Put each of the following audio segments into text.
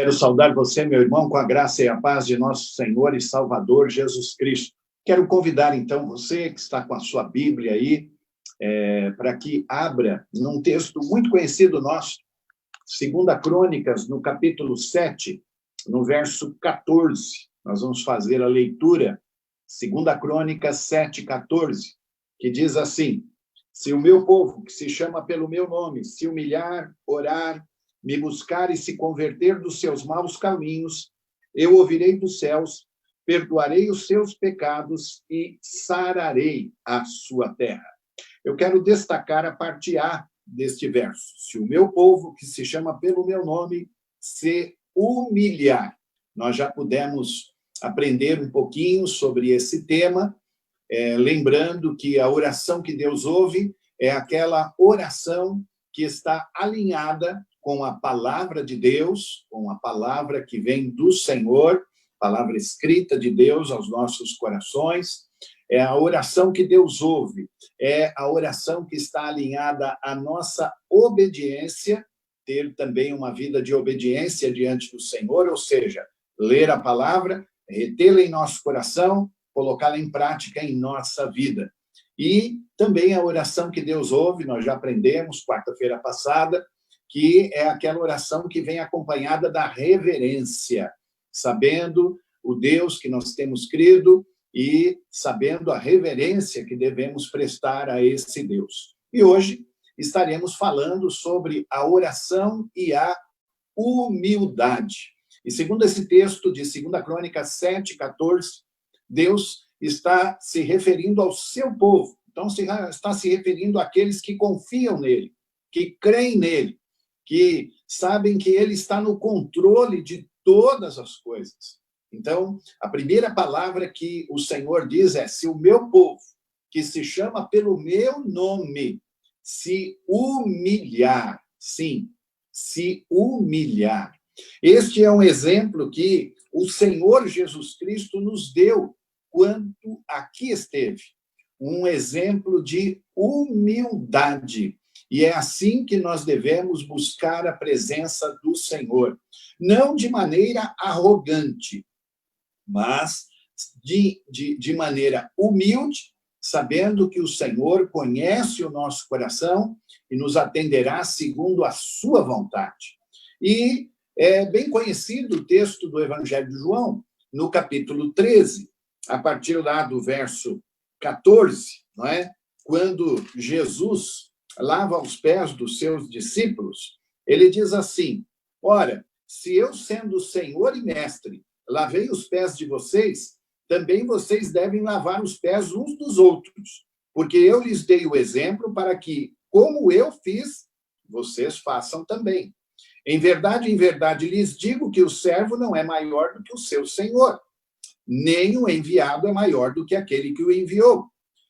Quero saudar você, meu irmão, com a graça e a paz de nosso Senhor e Salvador Jesus Cristo. Quero convidar, então, você que está com a sua Bíblia aí, para que abra num texto muito conhecido nosso, 2 Crônicas, no capítulo 7, no verso 14. Nós vamos fazer a leitura, 2 Crônicas 7, 14, que diz assim: se o meu povo, que se chama pelo meu nome, se humilhar, orar, me buscar e se converter dos seus maus caminhos, eu ouvirei dos céus, perdoarei os seus pecados e sararei a sua terra. Eu quero destacar a parte A deste verso. Se o meu povo, que se chama pelo meu nome, se humilhar. Nós já pudemos aprender um pouquinho sobre esse tema, lembrando que a oração que Deus ouve é aquela oração que está alinhada com a palavra de Deus, com a palavra que vem do Senhor, palavra escrita de Deus aos nossos corações. É a oração que Deus ouve, é a oração que está alinhada à nossa obediência, ter também uma vida de obediência diante do Senhor, ou seja, ler a palavra, retê-la em nosso coração, colocá-la em prática em nossa vida. E também a oração que Deus ouve, nós já aprendemos quarta-feira passada, que é aquela oração que vem acompanhada da reverência, sabendo o Deus que nós temos crido e sabendo a reverência que devemos prestar a esse Deus. E hoje estaremos falando sobre a oração e a humildade. E segundo esse texto de 2 Crônicas 7, 14, Deus está se referindo ao seu povo. Então, está se referindo àqueles que confiam nele, que creem nele, que sabem que ele está no controle de todas as coisas. Então, a primeira palavra que o Senhor diz é: se o meu povo, que se chama pelo meu nome, se humilhar. Sim, se humilhar. Este é um exemplo que o Senhor Jesus Cristo nos deu quando aqui esteve. Um exemplo de humildade. E é assim que nós devemos buscar a presença do Senhor. Não de maneira arrogante, mas de maneira humilde, sabendo que o Senhor conhece o nosso coração e nos atenderá segundo a sua vontade. E é bem conhecido o texto do Evangelho de João, no capítulo 13, a partir lá do verso 14, não é? Quando Jesus lava os pés dos seus discípulos, ele diz assim: ora, se eu, sendo Senhor e Mestre, lavei os pés de vocês, também vocês devem lavar os pés uns dos outros, porque eu lhes dei o exemplo para que, como eu fiz, vocês façam também. Em verdade lhes digo que o servo não é maior do que o seu senhor, nem o enviado é maior do que aquele que o enviou.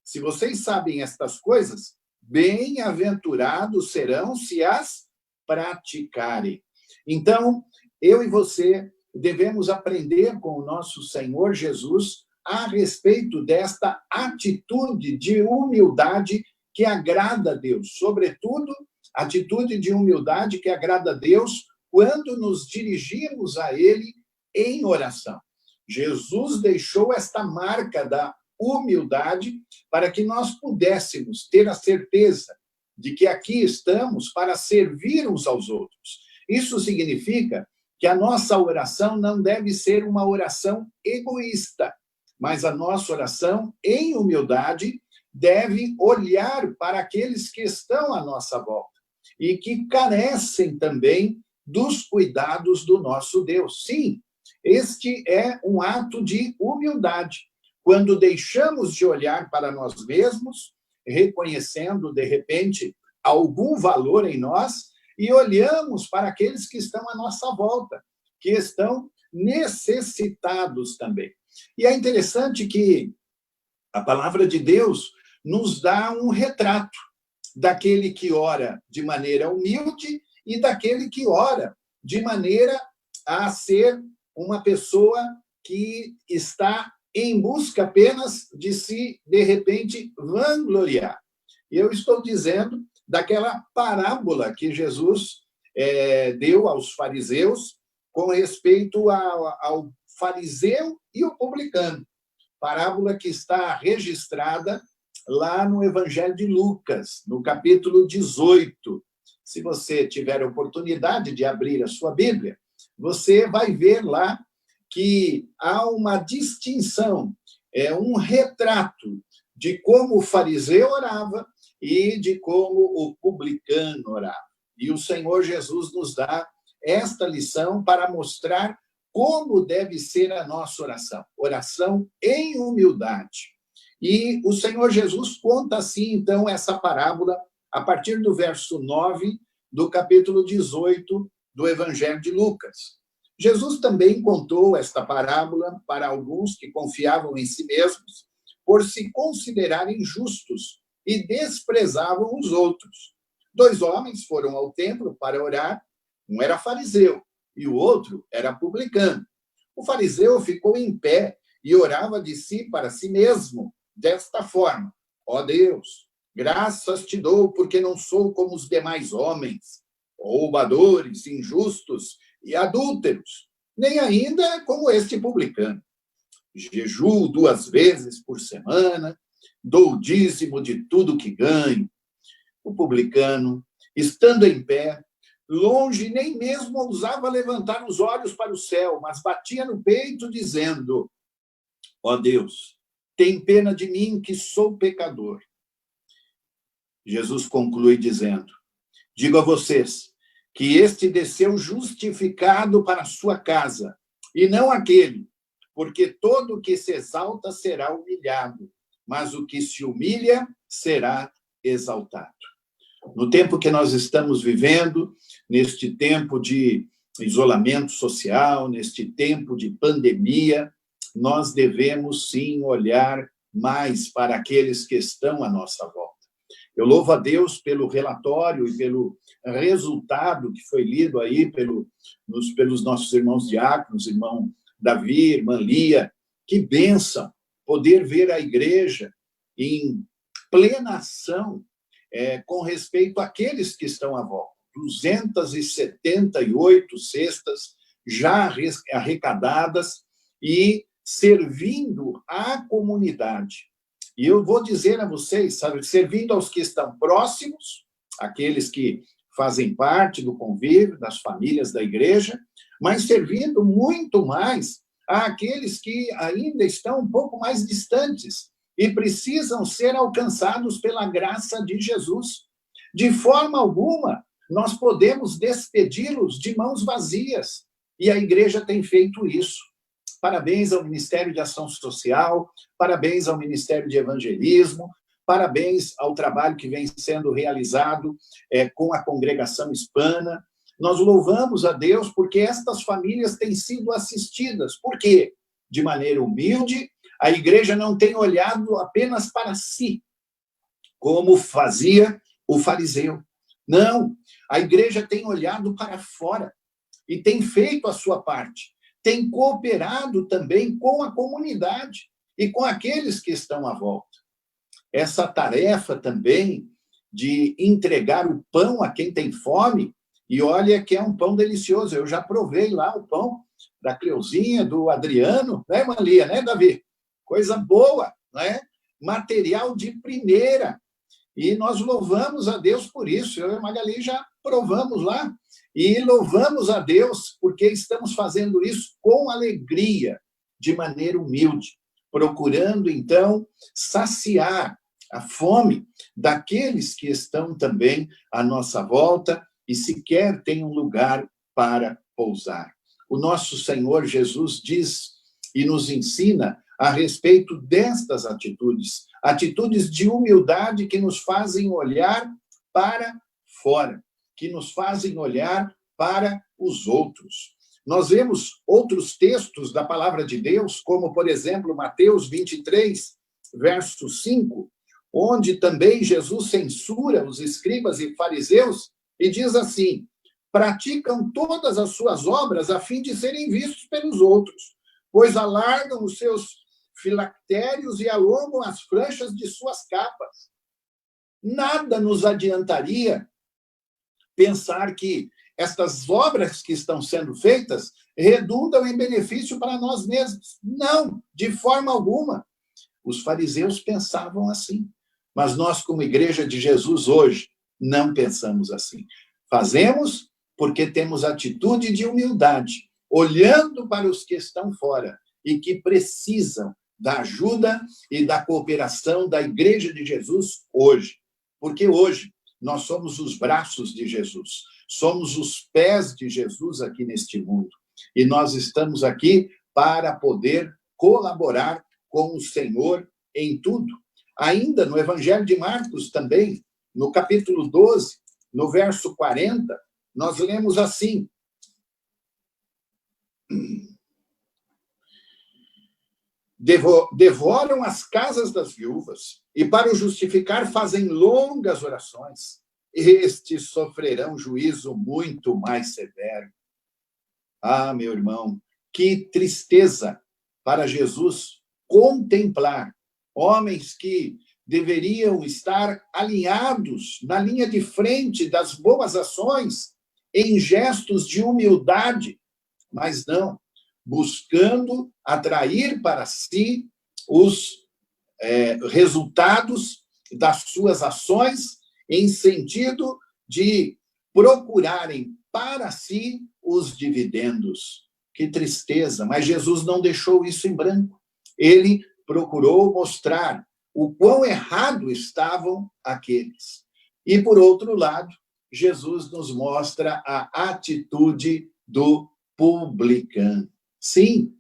Se vocês sabem estas coisas, bem-aventurados serão se as praticarem. Então, eu e você devemos aprender com o nosso Senhor Jesus a respeito desta atitude de humildade que agrada a Deus. Sobretudo, atitude de humildade que agrada a Deus quando nos dirigimos a Ele em oração. Jesus deixou esta marca da humildade para que nós pudéssemos ter a certeza de que aqui estamos para servir uns aos outros. Isso significa que a nossa oração não deve ser uma oração egoísta, mas a nossa oração, em humildade, deve olhar para aqueles que estão à nossa volta e que carecem também dos cuidados do nosso Deus. Sim, este é um ato de humildade, quando deixamos de olhar para nós mesmos, reconhecendo, de repente, algum valor em nós, e olhamos para aqueles que estão à nossa volta, que estão necessitados também. E é interessante que a palavra de Deus nos dá um retrato daquele que ora de maneira humilde e daquele que ora de maneira a ser uma pessoa que está em busca apenas de se, de repente, vangloriar. E eu estou dizendo daquela parábola que Jesus deu aos fariseus, com respeito ao fariseu e o publicano. Parábola que está registrada lá no Evangelho de Lucas, no capítulo 18. Se você tiver a oportunidade de abrir a sua Bíblia, você vai ver lá que há uma distinção, um retrato de como o fariseu orava e de como o publicano orava. E o Senhor Jesus nos dá esta lição para mostrar como deve ser a nossa oração. Oração em humildade. E o Senhor Jesus conta assim, então, essa parábola a partir do verso 9 do capítulo 18 do Evangelho de Lucas. Jesus também contou esta parábola para alguns que confiavam em si mesmos, por se considerarem justos e desprezavam os outros. 2 homens foram ao templo para orar, um era fariseu e o outro era publicano. O fariseu ficou em pé e orava de si para si mesmo, desta forma: ó Deus, graças te dou porque não sou como os demais homens, roubadores, injustos e adúlteros, nem ainda como este publicano. Jejuo 2 vezes por semana, dou o dízimo de tudo que ganho. O publicano, estando em pé, longe nem mesmo ousava levantar os olhos para o céu, mas batia no peito, dizendo: ó Deus, tem pena de mim, que sou pecador. Jesus conclui dizendo: digo a vocês que este desceu justificado para a sua casa, e não aquele, porque todo o que se exalta será humilhado, mas o que se humilha será exaltado. No tempo que nós estamos vivendo, neste tempo de isolamento social, neste tempo de pandemia, nós devemos, sim, olhar mais para aqueles que estão à nossa volta. Eu louvo a Deus pelo relatório e pelo resultado que foi lido aí pelos nossos irmãos diáconos, irmão Davi, irmã Lia. Que bênção poder ver a igreja em plena ação com respeito àqueles que estão à volta. 278 cestas já arrecadadas e servindo à comunidade. E eu vou dizer a vocês, sabe, servindo aos que estão próximos, aqueles que fazem parte do convívio, das famílias da igreja, mas servindo muito mais àqueles que ainda estão um pouco mais distantes e precisam ser alcançados pela graça de Jesus. De forma alguma, nós podemos despedi-los de mãos vazias, e a igreja tem feito isso. Parabéns ao Ministério de Ação Social, parabéns ao Ministério de Evangelismo, parabéns ao trabalho que vem sendo realizado com a congregação hispana. Nós louvamos a Deus porque estas famílias têm sido assistidas. Por quê? De maneira humilde, a igreja não tem olhado apenas para si, como fazia o fariseu. Não, a igreja tem olhado para fora e tem feito a sua parte. Tem cooperado também com a comunidade e com aqueles que estão à volta. Essa tarefa também de entregar o pão a quem tem fome, e olha que é um pão delicioso. Eu já provei lá o pão da Cleuzinha, do Adriano, né, Malia, né, Davi? Coisa boa, né? Material de primeira. E nós louvamos a Deus por isso. Eu e a Magali já provamos lá. E louvamos a Deus porque estamos fazendo isso com alegria, de maneira humilde, procurando, então, saciar a fome daqueles que estão também à nossa volta e sequer têm um lugar para pousar. O nosso Senhor Jesus diz e nos ensina a respeito destas atitudes, atitudes de humildade que nos fazem olhar para fora, que nos fazem olhar para os outros. Nós vemos outros textos da palavra de Deus, como, por exemplo, Mateus 23, verso 5, onde também Jesus censura os escribas e fariseus e diz assim: praticam todas as suas obras a fim de serem vistos pelos outros, pois alargam os seus filactérios e alongam as franjas de suas capas. Nada nos adiantaria pensar que estas obras que estão sendo feitas redundam em benefício para nós mesmos. Não, de forma alguma. Os fariseus pensavam assim. Mas nós, como Igreja de Jesus hoje, não pensamos assim. Fazemos porque temos atitude de humildade, olhando para os que estão fora e que precisam da ajuda e da cooperação da Igreja de Jesus hoje. Porque hoje nós somos os braços de Jesus, somos os pés de Jesus aqui neste mundo. E nós estamos aqui para poder colaborar com o Senhor em tudo. Ainda no Evangelho de Marcos também, no capítulo 12, no verso 40, nós lemos assim: devoram as casas das viúvas e, para o justificar, fazem longas orações. Estes sofrerão juízo muito mais severo. Ah, meu irmão, que tristeza para Jesus contemplar homens que deveriam estar alinhados na linha de frente das boas ações, em gestos de humildade, mas não, buscando atrair para si os resultados das suas ações, em sentido de procurarem para si os dividendos. Que tristeza, mas Jesus não deixou isso em branco. Ele procurou mostrar o quão errado estavam aqueles. E, por outro lado, Jesus nos mostra a atitude do publicano. Sim,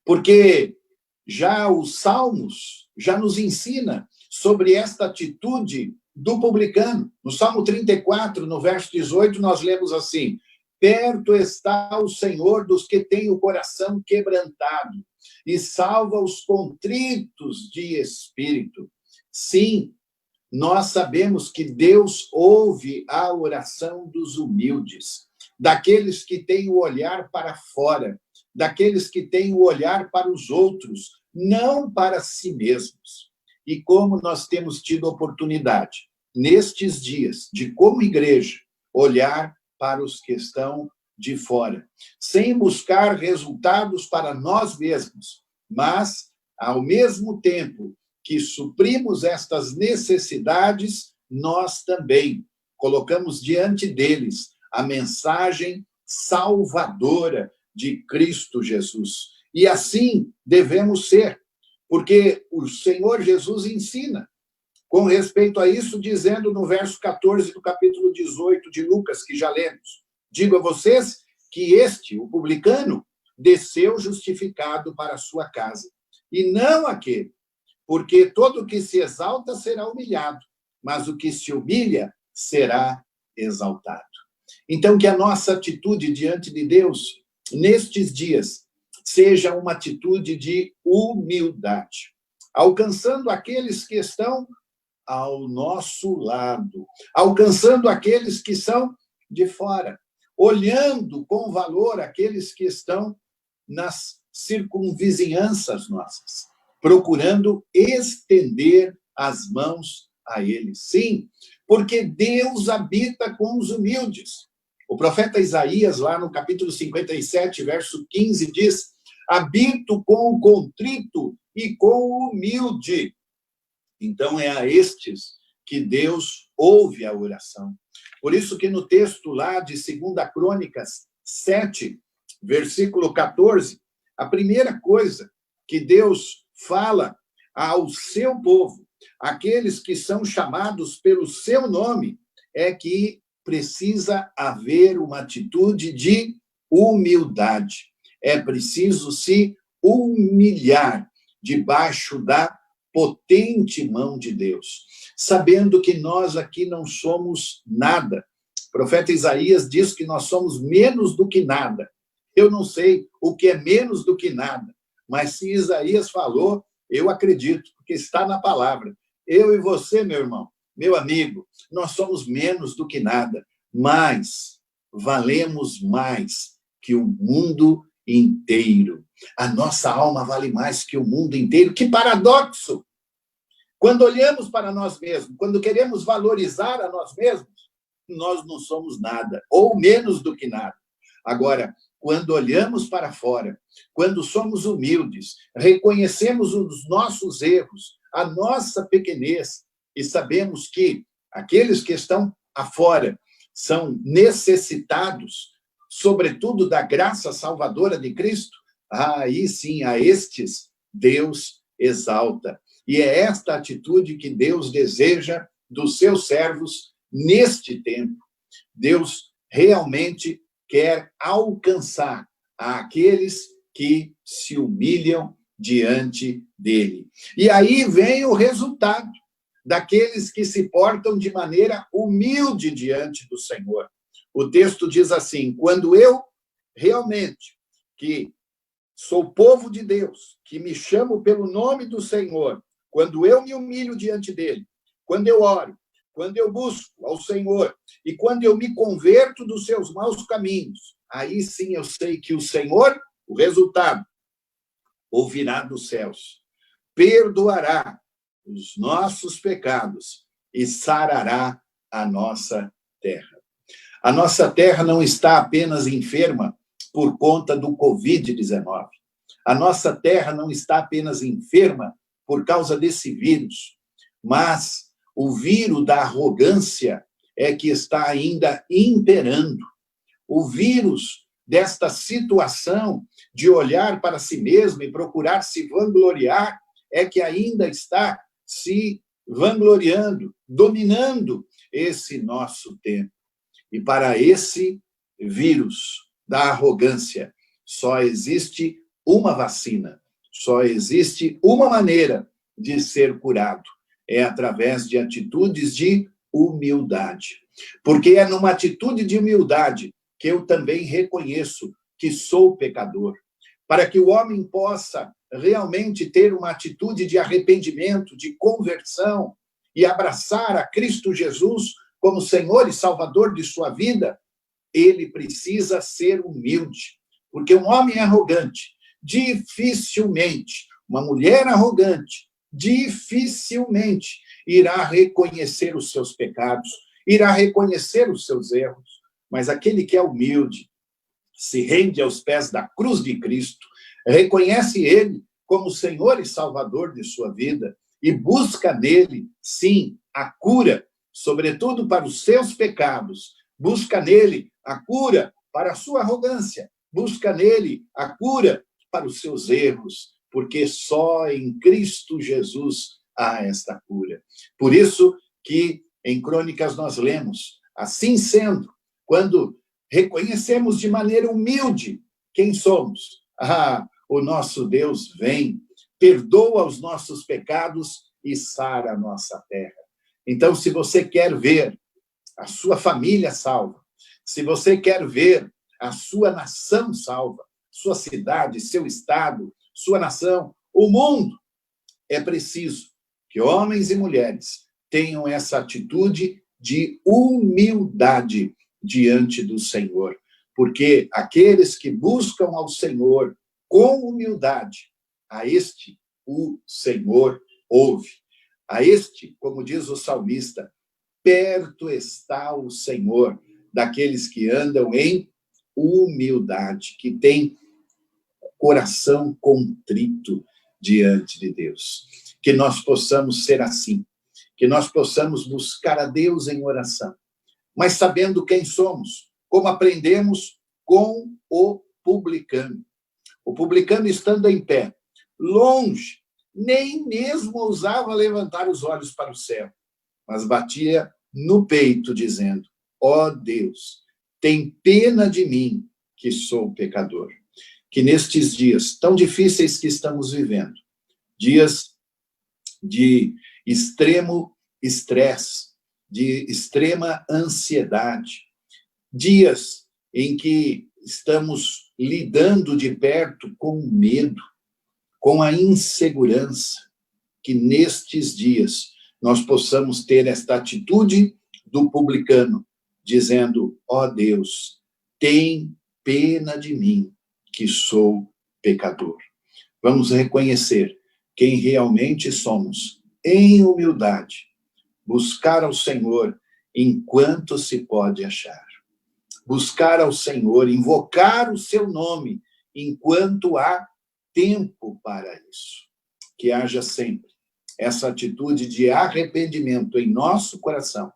porque já os Salmos já nos ensina sobre esta atitude do publicano. No Salmo 34, no verso 18, nós lemos assim: perto está o Senhor dos que têm o coração quebrantado e salva os contritos de espírito. Sim, nós sabemos que Deus ouve a oração dos humildes, daqueles que têm o olhar para fora, daqueles que têm o olhar para os outros, não para si mesmos. E como nós temos tido oportunidade, nestes dias, de como igreja, olhar para os que estão de fora, sem buscar resultados para nós mesmos, mas, ao mesmo tempo que suprimos estas necessidades, nós também colocamos diante deles a mensagem salvadora de Cristo Jesus. E assim devemos ser, porque o Senhor Jesus ensina com respeito a isso, dizendo no verso 14 do capítulo 18 de Lucas, que já lemos: digo a vocês que este, o publicano, desceu justificado para a sua casa, e não aquele, porque todo o que se exalta será humilhado, mas o que se humilha será exaltado. Então, que a nossa atitude diante de Deus, nestes dias, seja uma atitude de humildade, alcançando aqueles que estão ao nosso lado, alcançando aqueles que são de fora, olhando com valor aqueles que estão nas circunvizinhanças nossas, procurando estender as mãos a eles. Sim, porque Deus habita com os humildes. O profeta Isaías, lá no capítulo 57, verso 15, diz: habito com o contrito e com o humilde. Então, é a estes que Deus ouve a oração. Por isso que no texto lá de 2 Crônicas 7, versículo 14, a primeira coisa que Deus fala ao seu povo, aqueles que são chamados pelo seu nome, é que precisa haver uma atitude de humildade. É preciso se humilhar debaixo da potente mão de Deus, sabendo que nós aqui não somos nada. O profeta Isaías diz que nós somos menos do que nada. Eu não sei o que é menos do que nada, mas se Isaías falou, eu acredito, porque está na palavra. Eu e você, meu irmão, meu amigo, nós somos menos do que nada, mas valemos mais que o mundo inteiro. A nossa alma vale mais que o mundo inteiro. Que paradoxo! Quando olhamos para nós mesmos, quando queremos valorizar a nós mesmos, nós não somos nada, ou menos do que nada. Agora, quando olhamos para fora, quando somos humildes, reconhecemos os nossos erros, a nossa pequenez, e sabemos que aqueles que estão afora são necessitados, sobretudo da graça salvadora de Cristo, aí sim, a estes Deus exalta. E é esta atitude que Deus deseja dos seus servos neste tempo. Deus realmente quer alcançar aqueles que se humilham diante dele. E aí vem o resultado daqueles que se portam de maneira humilde diante do Senhor. O texto diz assim: quando eu realmente, que sou povo de Deus, que me chamo pelo nome do Senhor, quando eu me humilho diante dele, quando eu oro, quando eu busco ao Senhor e quando eu me converto dos seus maus caminhos, aí sim eu sei que o Senhor, o resultado, ouvirá dos céus, perdoará os nossos pecados e sarará a nossa terra. A nossa terra não está apenas enferma por conta do Covid-19. A nossa terra não está apenas enferma por causa desse vírus, mas o vírus da arrogância é que está ainda imperando. O vírus desta situação de olhar para si mesmo e procurar se vangloriar é que ainda está se vangloriando, dominando esse nosso tempo. E para esse vírus da arrogância, só existe uma vacina, só existe uma maneira de ser curado, é através de atitudes de humildade. Porque é numa atitude de humildade que eu também reconheço que sou pecador. Para que o homem possa realmente ter uma atitude de arrependimento, de conversão e abraçar a Cristo Jesus como Senhor e Salvador de sua vida, ele precisa ser humilde. Porque um homem arrogante, dificilmente, uma mulher arrogante, dificilmente irá reconhecer os seus pecados, irá reconhecer os seus erros. Mas aquele que é humilde, se rende aos pés da cruz de Cristo, reconhece ele como Senhor e Salvador de sua vida e busca nele, sim, a cura, sobretudo para os seus pecados, busca nele a cura para a sua arrogância, busca nele a cura para os seus erros, porque só em Cristo Jesus há esta cura. Por isso que em Crônicas nós lemos, assim sendo, quando reconhecemos de maneira humilde quem somos, o nosso Deus vem, perdoa os nossos pecados e sara a nossa terra. Então, se você quer ver a sua família salva, se você quer ver a sua nação salva, sua cidade, seu estado, sua nação, o mundo, é preciso que homens e mulheres tenham essa atitude de humildade diante do Senhor, porque aqueles que buscam ao Senhor com humildade, a este o Senhor ouve. A este, como diz o salmista, perto está o Senhor daqueles que andam em humildade, que têm coração contrito diante de Deus. Que nós possamos ser assim, que nós possamos buscar a Deus em oração, mas sabendo quem somos, como aprendemos com o publicano. O publicano estando em pé, longe, nem mesmo ousava levantar os olhos para o céu, mas batia no peito, dizendo: ó Deus, tem pena de mim, que sou pecador. Que nestes dias tão difíceis que estamos vivendo, dias de extremo estresse, de extrema ansiedade, dias em que estamos lidando de perto com o medo, com a insegurança, que nestes dias nós possamos ter esta atitude do publicano, dizendo: ó Deus, tem pena de mim, que sou pecador. Vamos reconhecer quem realmente somos, em humildade, buscar ao Senhor enquanto se pode achar. Buscar ao Senhor, invocar o seu nome, enquanto há tempo para isso. Que haja sempre essa atitude de arrependimento em nosso coração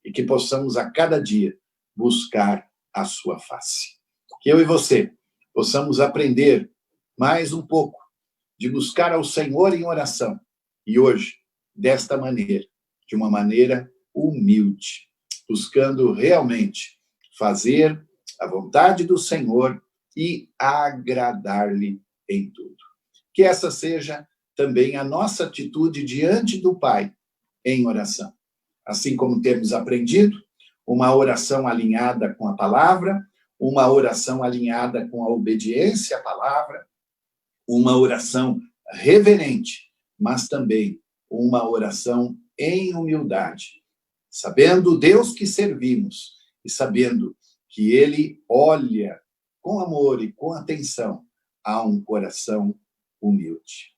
e que possamos a cada dia buscar a sua face. Que eu e você possamos aprender mais um pouco de buscar ao Senhor em oração e hoje, desta maneira, de uma maneira humilde, buscando realmente fazer a vontade do Senhor e agradar-lhe em tudo. Que essa seja também a nossa atitude diante do Pai em oração. Assim como temos aprendido, uma oração alinhada com a palavra, uma oração alinhada com a obediência à palavra, uma oração reverente, mas também uma oração em humildade, sabendo o Deus que servimos e sabendo que Ele olha com amor e com atenção a um coração humilde.